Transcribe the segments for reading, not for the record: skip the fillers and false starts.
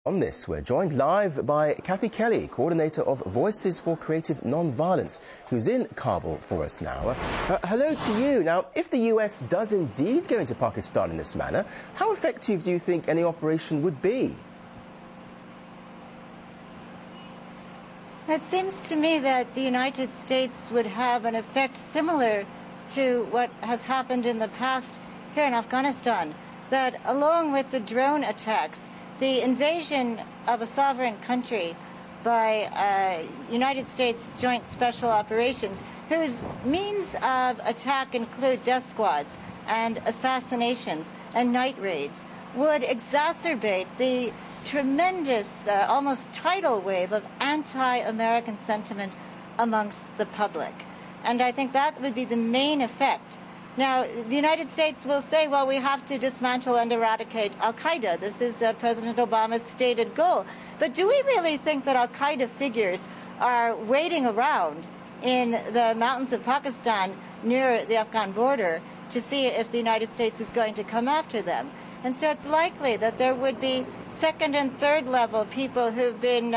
On this, we're joined live by Kathy Kelly, coordinator of Voices for Creative Non-Violence, who's in Kabul for us now. Hello to you. Now, if the US does indeed go into Pakistan in this manner, how effective do you think any operation would be? It seems to me that the United States would have an effect similar to what has happened in the past here in Afghanistan, that along with the drone attacks, the invasion of a sovereign country by United States Joint Special Operations, whose means of attack include death squads and assassinations and night raids, would exacerbate the tremendous, almost tidal wave of anti-American sentiment amongst the public. And I think that would be the main effect. Now, the United States will say, well, we have to dismantle and eradicate al-Qaeda. This is President Obama's stated goal. But do we really think that al-Qaeda figures are waiting around in the mountains of Pakistan near the Afghan border to see if the United States is going to come after them? And so it's likely that there would be second and third level people who've been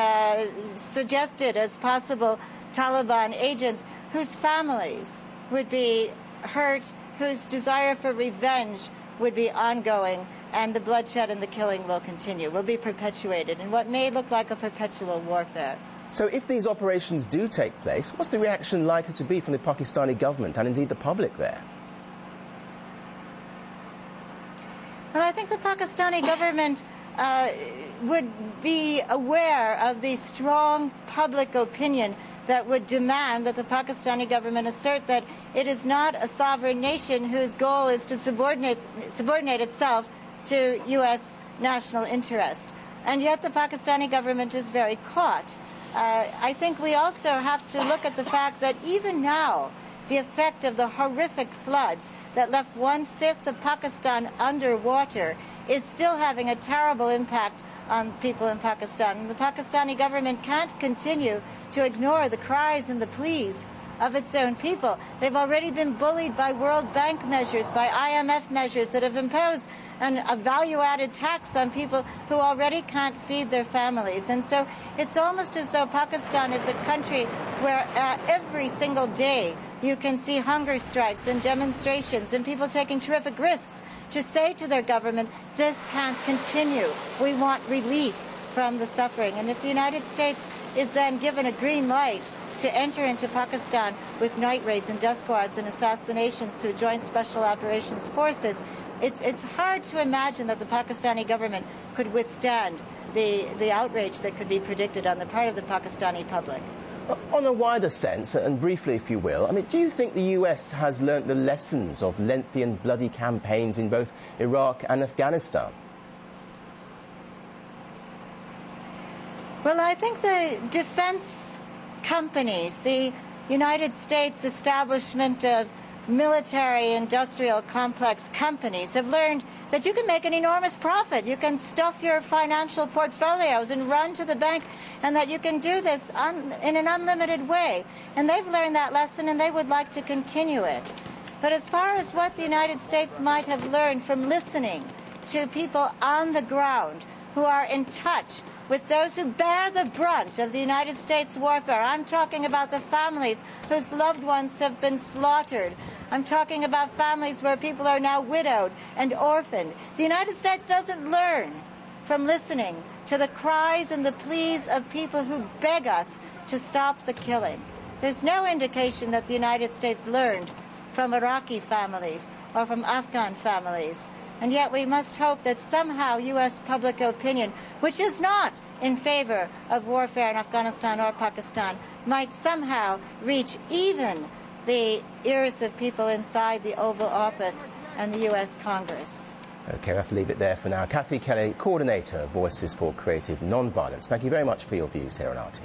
suggested as possible Taliban agents whose families would be hurt, whose desire for revenge would be ongoing, and the bloodshed and the killing will continue, will be perpetuated in what may look like a perpetual warfare. So if these operations do take place, what's the reaction likely to be from the Pakistani government and indeed the public there? Well, I think the Pakistani government would be aware of the strong public opinion that would demand that the Pakistani government assert that it is not a sovereign nation whose goal is to subordinate itself to U.S. national interest. And yet the Pakistani government is very caught. I think we also have to look at the fact that even now, the effect of the horrific floods that left 1/5 of Pakistan underwater is still having a terrible impact on people in Pakistan. And the Pakistani government can't continue to ignore the cries and the pleas of its own people. They've already been bullied by World Bank measures, by IMF measures that have imposed a value-added tax on people who already can't feed their families. And so it's almost as though Pakistan is a country where every single day you can see hunger strikes and demonstrations and people taking terrific risks to say to their government, this can't continue. We want relief from the suffering. And if the United States is then given a green light to enter into Pakistan with night raids and death squads and assassinations through Joint Special Operations Forces, it's hard to imagine that the Pakistani government could withstand the outrage that could be predicted on the part of the Pakistani public. On a wider sense, and briefly if you will, I mean, do you think the US has learnt the lessons of lengthy and bloody campaigns in both Iraq and Afghanistan? Well, I think the defense companies, the United States establishment of military industrial complex companies have learned that you can make an enormous profit. You can stuff your financial portfolios and run to the bank, and that you can do this in an unlimited way. And they've learned that lesson, and they would like to continue it. But as far as what the United States might have learned from listening to people on the ground who are in touch with those who bear the brunt of the United States warfare, I'm talking about the families whose loved ones have been slaughtered. I'm talking about families where people are now widowed and orphaned. The United States doesn't learn from listening to the cries and the pleas of people who beg us to stop the killing. There's no indication that the United States learned from Iraqi families or from Afghan families. And yet we must hope that somehow U.S. public opinion, which is not in favor of warfare in Afghanistan or Pakistan, might somehow reach even the ears of people inside the Oval Office and the U.S. Congress. OK, we have to leave it there for now. Kathy Kelly, coordinator of Voices for Creative Non-Violence. Thank you very much for your views here on RT.